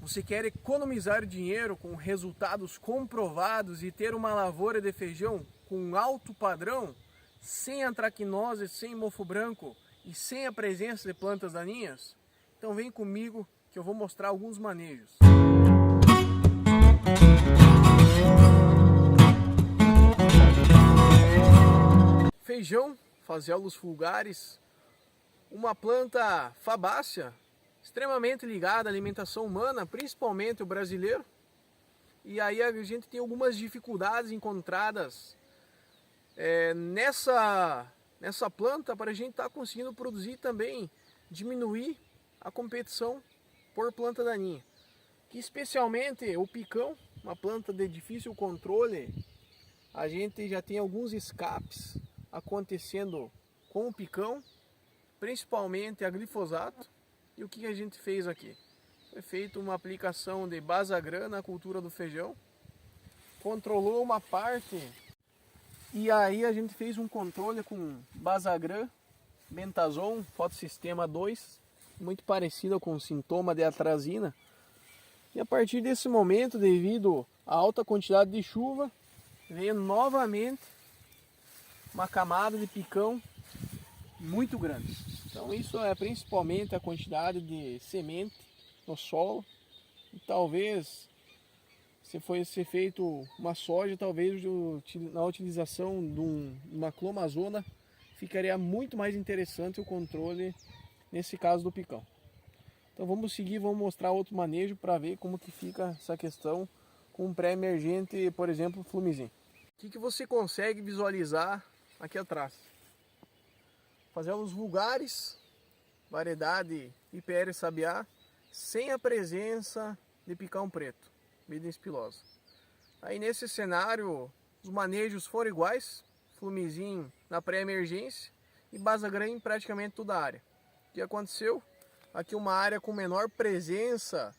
Você quer economizar dinheiro com resultados comprovados e ter uma lavoura de feijão com alto padrão, sem antracnose, sem mofo branco e sem a presença de plantas daninhas? Então vem comigo que eu vou mostrar alguns manejos. Feijão, Phaseolus vulgaris, uma planta fabácea, extremamente ligada à alimentação humana, principalmente o brasileiro. E aí a gente tem algumas dificuldades encontradas nessa planta para a gente estar conseguindo produzir também, diminuir a competição por planta daninha. Que especialmente o picão, uma planta de difícil controle, a gente já tem alguns escapes acontecendo com o picão, principalmente a glifosato. E o que a gente fez aqui? Foi feita uma aplicação de Basagran na cultura do feijão, controlou uma parte, e aí a gente fez um controle com Basagran, Bentazon, fotossistema 2, muito parecido com o sintoma de atrazina. E a partir desse momento, devido à alta quantidade de chuva, veio novamente uma camada de picão muito grande. Então isso é principalmente a quantidade de semente no solo. E talvez, se fosse feito uma soja, talvez na utilização de uma clomazona, ficaria muito mais interessante o controle nesse caso do picão. Então vamos seguir, vamos mostrar outro manejo para ver como que fica essa questão com um pré-emergente, por exemplo, Flumizin. O que você consegue visualizar aqui atrás? Phaseolus vulgaris, variedade IPR sabiá, sem a presença de picão preto, Bidens espilosa. Aí nesse cenário, os manejos foram iguais, Flumizin na pré-emergência e Basagran em praticamente toda a área. O que aconteceu? Aqui uma área com menor presença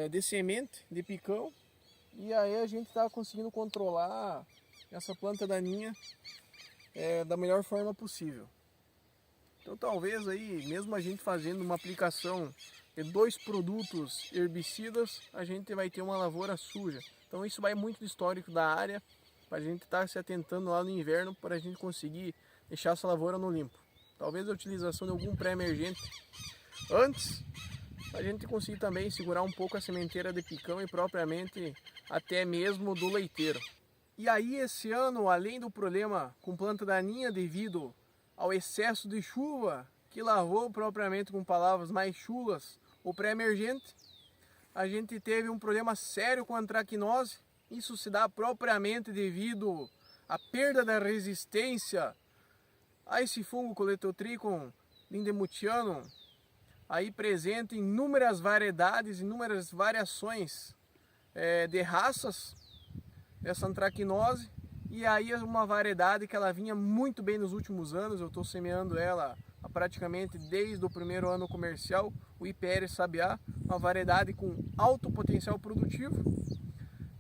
de semente, de picão, e aí a gente está conseguindo controlar essa planta daninha da melhor forma possível. Então talvez aí, mesmo a gente fazendo uma aplicação de 2 produtos herbicidas, a gente vai ter uma lavoura suja. Então isso vai muito do histórico da área, para a gente estar se atentando lá no inverno, para a gente conseguir deixar essa lavoura no limpo. Talvez a utilização de algum pré-emergente antes, a gente conseguir também segurar um pouco a sementeira de picão e propriamente até mesmo do leiteiro. E aí esse ano, além do problema com planta daninha devido ao excesso de chuva, que lavou propriamente, com palavras mais chulas, o pré-emergente, a gente teve um problema sério com a antracnose. Isso se dá propriamente devido à perda da resistência a esse fungo Colletotrichum lindemutianum, aí presente em inúmeras variedades, inúmeras variações de raças dessa antracnose. E aí é uma variedade que ela vinha muito bem nos últimos anos, eu estou semeando ela praticamente desde o primeiro ano comercial, o IPR sabiá, uma variedade com alto potencial produtivo.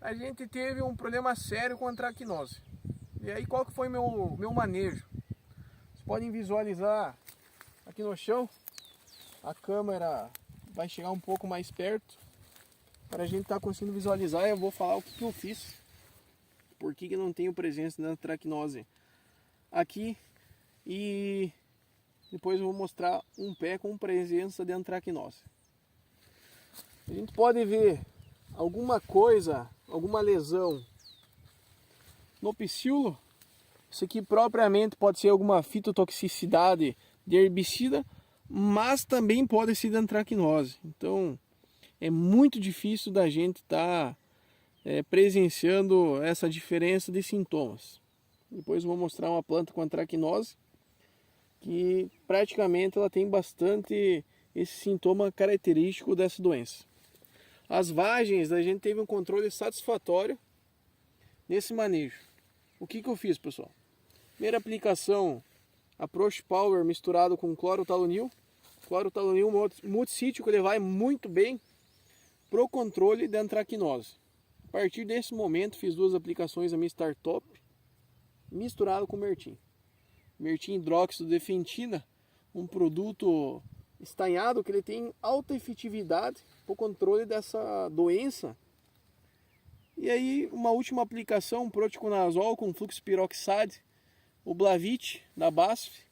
A gente teve um problema sério com a antracnose. E aí qual que foi meu manejo? Vocês podem visualizar aqui no chão, a câmera vai chegar um pouco mais perto, para a gente estar conseguindo visualizar. Eu vou falar o que eu fiz. Por que não tenho presença da antracnose aqui, e depois eu vou mostrar um pé com presença de antracnose. A gente pode ver alguma coisa, alguma lesão no pecíolo. Isso aqui propriamente pode ser alguma fitotoxicidade de herbicida, mas também pode ser de antracnose. Então é muito difícil da gente estar presenciando essa diferença de sintomas. Depois eu vou mostrar uma planta com antracnose que praticamente ela tem bastante esse sintoma característico dessa doença. As vagens, a gente teve um controle satisfatório nesse manejo. O que eu fiz, pessoal? Primeira aplicação, Approach Power misturado com clorotalonil. Clorotalonil multissítico, ele vai muito bem para o controle da antracnose. A partir desse momento fiz 2 aplicações da Mistar Top misturado com Mertin. Mertin hidróxido de fentina, um produto estanhado que ele tem alta efetividade, para o controle dessa doença. E aí uma última aplicação, proticonazol com fluxpiroxide, o Blavit da BASF.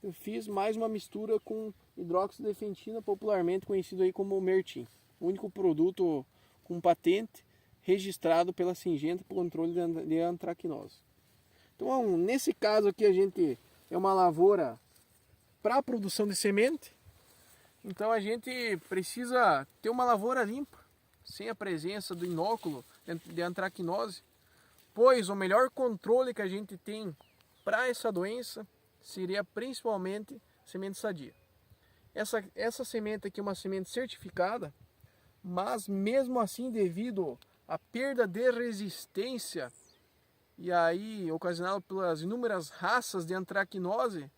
Eu fiz mais uma mistura com hidróxido de fentina, popularmente conhecido aí como Mertim. O único produto com patente registrado pela Syngenta para o controle de antracnose. Então, nesse caso aqui, a gente é uma lavoura para a produção de semente. Então, a gente precisa ter uma lavoura limpa, sem a presença do inóculo de antracnose, pois o melhor controle que a gente tem para essa doença seria principalmente semente sadia. Essa semente aqui é uma semente certificada, mas mesmo assim, devido à perda de resistência e aí ocasionada pelas inúmeras raças de antracnose,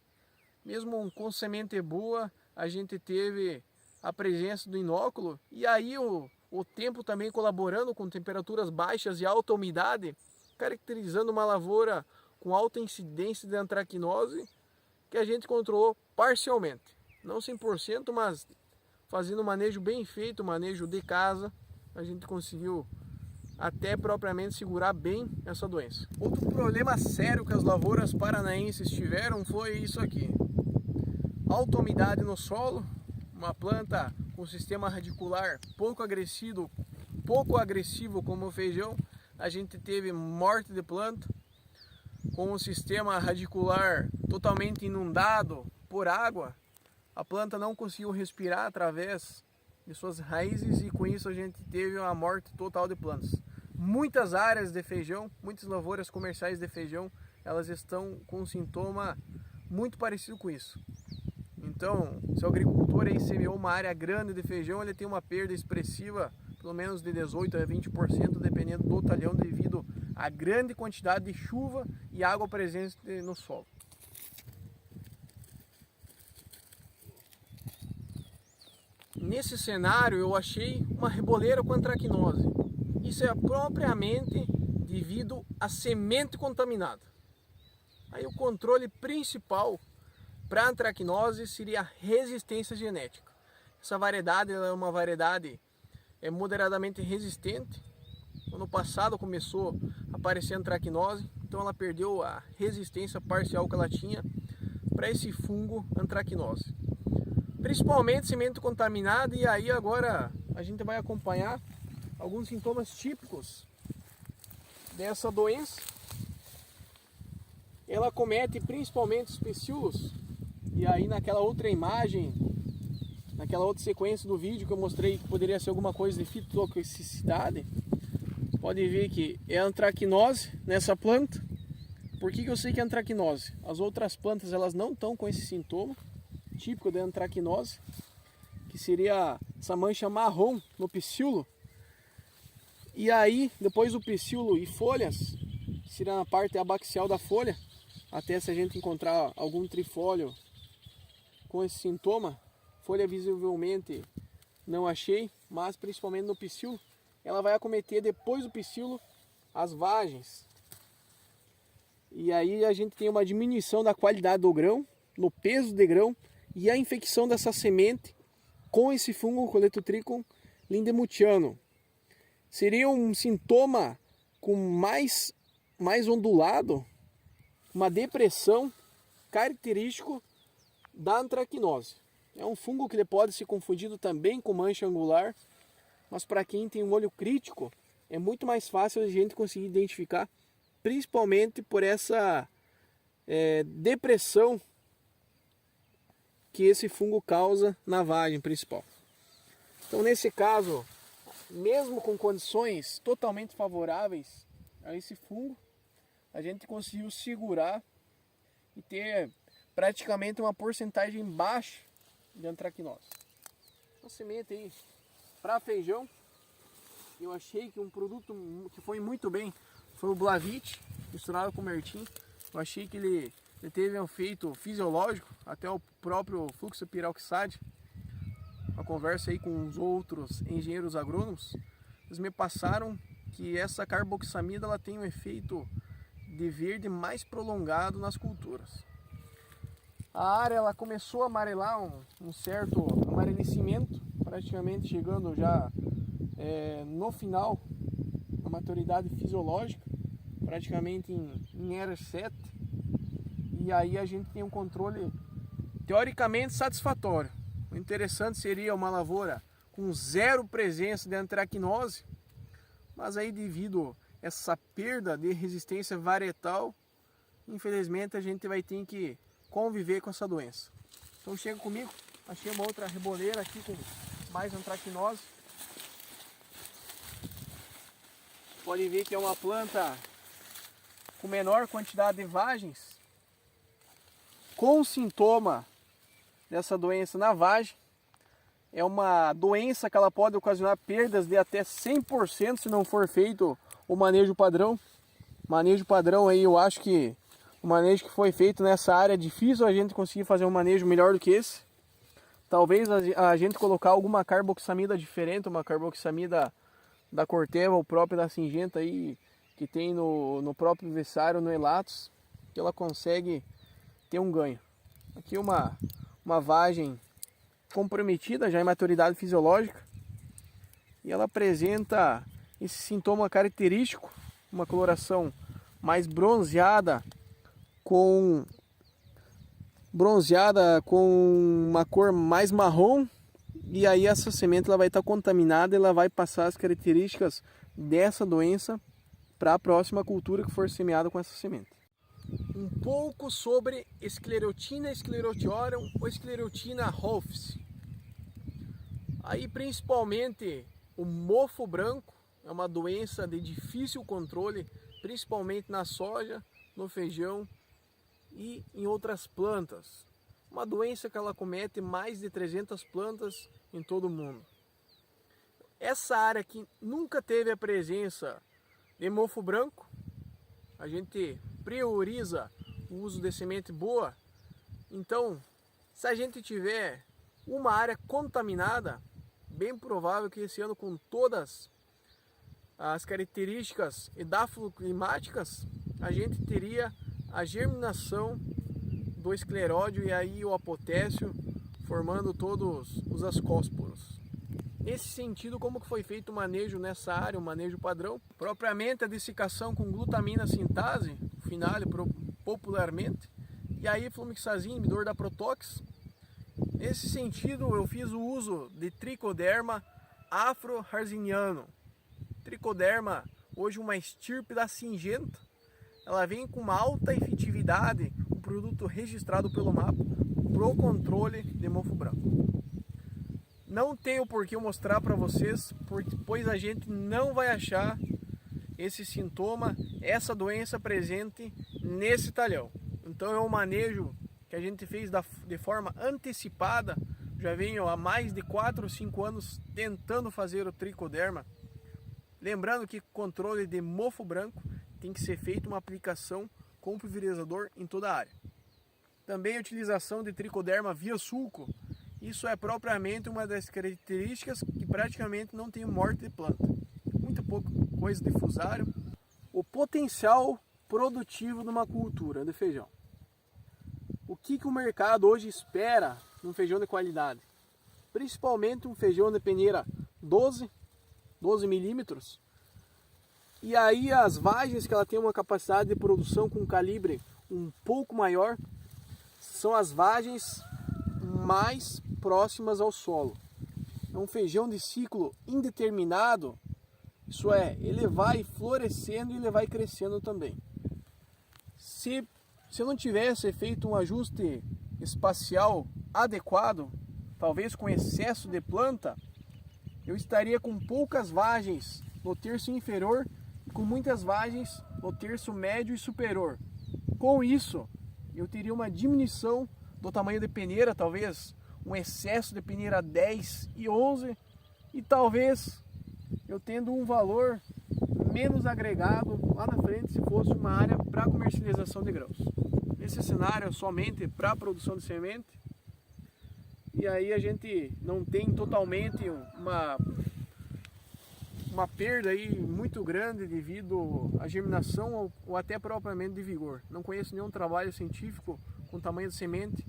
mesmo com semente boa, a gente teve a presença do inóculo e aí o tempo também colaborando com temperaturas baixas e alta umidade, caracterizando uma lavoura com alta incidência de antracnose que a gente controlou parcialmente, não 100%, mas fazendo um manejo bem feito, manejo de casa, a gente conseguiu até propriamente segurar bem essa doença. Outro problema sério que as lavouras paranaenses tiveram foi isso aqui: alta umidade no solo, uma planta com sistema radicular pouco agressivo como o feijão, a gente teve morte de planta. Com o sistema radicular totalmente inundado por água, a planta não conseguiu respirar através de suas raízes e com isso a gente teve uma morte total de plantas. Muitas áreas de feijão, muitas lavouras comerciais de feijão, elas estão com um sintoma muito parecido com isso. Então, se o agricultor aí semeou uma área grande de feijão, ele tem uma perda expressiva, pelo menos de 18% a 20%, dependendo do talhão, devido à grande quantidade de chuva e água presente no solo. Nesse cenário eu achei uma reboleira com antracnose. Isso é propriamente devido à semente contaminada. Aí o controle principal para a antracnose seria a resistência genética. Essa variedade é uma variedade moderadamente resistente. Ano passado começou a aparecer antracnose, então ela perdeu a resistência parcial que ela tinha para esse fungo antracnose. Principalmente semente contaminada, e aí agora a gente vai acompanhar alguns sintomas típicos dessa doença. Ela comete principalmente os pecíolos, e aí naquela outra imagem, naquela outra sequência do vídeo que eu mostrei que poderia ser alguma coisa de fitotoxicidade, pode ver que é antracnose nessa planta. Por que eu sei que é antracnose? As outras plantas elas não estão com esse sintoma típico da antracnose, que seria essa mancha marrom no pecíolo. E aí, depois do pecíolo e folhas, que seria na parte abaxial da folha, até se a gente encontrar algum trifólio com esse sintoma, folha visivelmente não achei, mas principalmente no pecíolo, ela vai acometer depois do pecíolo as vagens. E aí a gente tem uma diminuição da qualidade do grão, no peso de grão, e a infecção dessa semente com esse fungo Coletotrichum lindemuthianum. Seria um sintoma com mais ondulado, uma depressão característico da antracnose. É um fungo que ele pode ser confundido também com mancha angular, mas para quem tem um olho crítico é muito mais fácil a gente conseguir identificar, principalmente por essa depressão que esse fungo causa na vagem principal. Então, nesse caso, mesmo com condições totalmente favoráveis a esse fungo, a gente conseguiu segurar e ter praticamente uma porcentagem baixa de antracnose. Uma semente aí para feijão, eu achei que um produto que foi muito bem foi o Blavit misturado com o Mertim. Eu achei que ele teve um efeito fisiológico, até o próprio fluxpiroxide. A conversa aí com os outros engenheiros agrônomos, eles me passaram que essa carboxamida ela tem um efeito de verde mais prolongado nas culturas. A área ela começou a amarelar, um certo amarelecimento, praticamente chegando já no final, a maturidade fisiológica, praticamente em R7, e aí a gente tem um controle teoricamente satisfatório. O interessante seria uma lavoura com zero presença de antracnose, mas aí devido a essa perda de resistência varietal, infelizmente a gente vai ter que conviver com essa doença. Então chega comigo, achei uma outra reboleira aqui com mais antracnose. Pode ver que é uma planta com menor quantidade de vagens, com sintoma dessa doença na vagem. É uma doença que ela pode ocasionar perdas de até 100% se não for feito o manejo padrão. Manejo padrão aí, eu acho que o manejo que foi feito nessa área é difícil a gente conseguir fazer um manejo melhor do que esse. Talvez a gente colocar alguma carboxamida diferente, uma carboxamida da Corteva ou própria da Syngenta aí, que tem no próprio Versário, no Elatos, que ela consegue ter um ganho. Aqui uma vagem comprometida já em maturidade fisiológica, e ela apresenta esse sintoma característico, uma coloração mais bronzeada com uma cor mais marrom, e aí essa semente ela vai estar contaminada, ela vai passar as características dessa doença para a próxima cultura que for semeada com essa semente. Um pouco sobre Sclerotina sclerotiorum ou Sclerotina rufus. Aí principalmente o mofo branco é uma doença de difícil controle, principalmente na soja, no feijão e em outras plantas. Uma doença que ela comete mais de 300 plantas em todo o mundo. Essa área que nunca teve a presença de mofo branco, a gente prioriza o uso de semente boa. Então, se a gente tiver uma área contaminada, bem provável que esse ano, com todas as características edafoclimáticas, a gente teria a germinação do escleródio e aí o apotécio formando todos os ascósporos. Nesse sentido, como que foi feito o manejo nessa área, o manejo padrão? Propriamente a dessecação com glutamina sintase, finale popularmente, e aí flumixazina, inibidor da Protox. Nesse sentido, eu fiz o uso de Trichoderma afro-harzinianum. Trichoderma, hoje uma estirpe da Syngenta, ela vem com uma alta efetividade, um produto registrado pelo MAPA, para o controle de mofo branco. Não tenho por que mostrar para vocês, pois a gente não vai achar esse sintoma, essa doença presente nesse talhão. Então é um manejo que a gente fez de forma antecipada, já venho há mais de 4 ou 5 anos tentando fazer o tricoderma. Lembrando que controle de mofo branco tem que ser feito uma aplicação com pulverizador em toda a área. Também a utilização de tricoderma via sulco, isso é propriamente uma das características que praticamente não tem morte de planta. Muito pouco coisa de fusário. O potencial produtivo de uma cultura de feijão. O que o mercado hoje espera num feijão de qualidade? Principalmente um feijão de peneira 12 milímetros. E aí as vagens que ela tem uma capacidade de produção com calibre um pouco maior são as vagens mais próximas ao solo. É um feijão de ciclo indeterminado, isso é, ele vai florescendo e ele vai crescendo também. Se eu não tivesse feito um ajuste espacial adequado, talvez com excesso de planta, eu estaria com poucas vagens no terço inferior e com muitas vagens no terço médio e superior. Com isso, eu teria uma diminuição do tamanho de peneira, talvez um excesso de peneira 10 e 11, e talvez eu tendo um valor menos agregado lá na frente se fosse uma área para comercialização de grãos. Nesse cenário, somente para a produção de semente, e aí a gente não tem totalmente uma perda aí muito grande devido à germinação ou até propriamente de vigor. Não conheço nenhum trabalho científico com tamanho de semente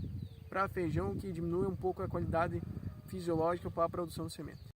para feijão que diminui um pouco a qualidade fisiológica para a produção de semente.